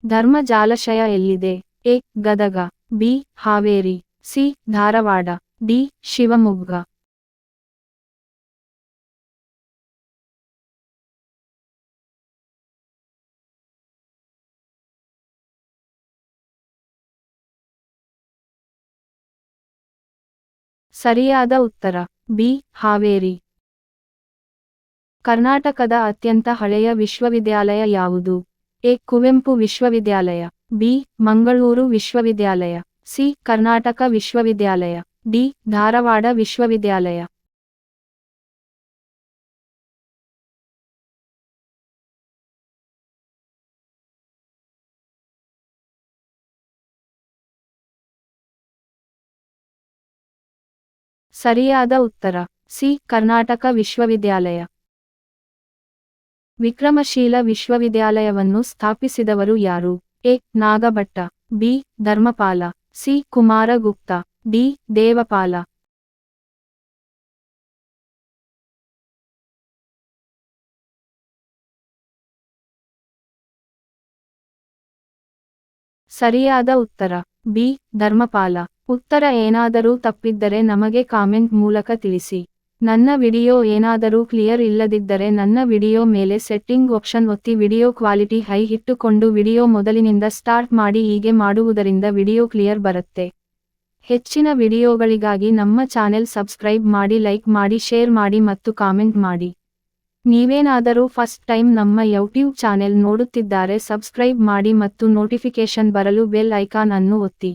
ಧರ್ಮ ಜಲಾಶಯ ಎಲ್ಲಿದೆ? A. Gadag, B. Haveri, C. Dharwad, D. Shivamogga. ಸರಿಯಾದ ಉತ್ತರ ಬಿ. ಹಾವೇರಿ. ಕರ್ನಾಟಕದ ಅತ್ಯಂತ ಹಳೆಯ ವಿಶ್ವವಿದ್ಯಾಲಯ ಯಾವುದು? ಎ. ಕುವೆಂಪು ವಿಶ್ವವಿದ್ಯಾಲಯ, ಬಿ. ಮಂಗಳೂರು ವಿಶ್ವವಿದ್ಯಾಲಯ, ಸಿ. ಕರ್ನಾಟಕ ವಿಶ್ವವಿದ್ಯಾಲಯ, ಡಿ. ಧಾರವಾಡ ವಿಶ್ವವಿದ್ಯಾಲಯ. ಸರಿಯಾದ ಉತ್ತರ ಸಿ. ಕರ್ನಾಟಕ ವಿಶ್ವವಿದ್ಯಾಲಯ. ವಿಕ್ರಮಶೀಲ ವಿಶ್ವವಿದ್ಯಾಲಯವನ್ನು ಸ್ಥಾಪಿಸಿದವರು ಯಾರು? A. Nagabhata, B. Dharmapala, C. Kumaragupta, D. Devapala. ಸರಿಯಾದ ಉತ್ತರ ಬಿ. ಧರ್ಮಪಾಲ. ಉತ್ತರ ಏನಾದರೂ ತಪ್ಪಿದ್ದರೆ ನಮಗೆ ಕಾಮೆಂಟ್ ಮೂಲಕ ತಿಳಿಸಿ. ನನ್ನ ವಿಡಿಯೋ ಏನಾದರೂ ಕ್ಲಿಯರ್ ಇಲ್ಲದಿದ್ದರೆ ನನ್ನ ವಿಡಿಯೋ ಮೇಲೆ ಸೆಟ್ಟಿಂಗ್ ಆಪ್ಷನ್ ಒತ್ತಿ ವಿಡಿಯೋ ಕ್ವಾಲಿಟಿ ಹೈ ಇಟ್ಟುಕೊಂಡು ವಿಡಿಯೋ ಮೊದಲಿನಿಂದ ಸ್ಟಾರ್ಟ್ ಮಾಡಿ. ಹೀಗೆ ಮಾಡುವುದರಿಂದ ವಿಡಿಯೋ ಕ್ಲಿಯರ್ ಬರುತ್ತೆ. ಹೆಚ್ಚಿನ ವಿಡಿಯೋಗಳಿಗಾಗಿ ನಮ್ಮ ಚಾನೆಲ್ ಸಬ್ಸ್ಕ್ರೈಬ್ ಮಾಡಿ, ಲೈಕ್ ಮಾಡಿ, ಶೇರ್ ಮಾಡಿ ಮತ್ತು ಕಾಮೆಂಟ್ ಮಾಡಿ. ನೀವೇನಾದರೂ ಫಸ್ಟ್ ಟೈಮ್ ನಮ್ಮ ಯೂಟ್ಯೂಬ್ ಚಾನೆಲ್ ನೋಡುತ್ತಿದ್ದರೆ ಸಬ್ಸ್ಕ್ರೈಬ್ ಮಾಡಿ ಮತ್ತು ನೋಟಿಫಿಕೇಶನ್ ಬರಲು ಬೆಲ್ ಐಕಾನ್ ಅನ್ನು ಒತ್ತಿ.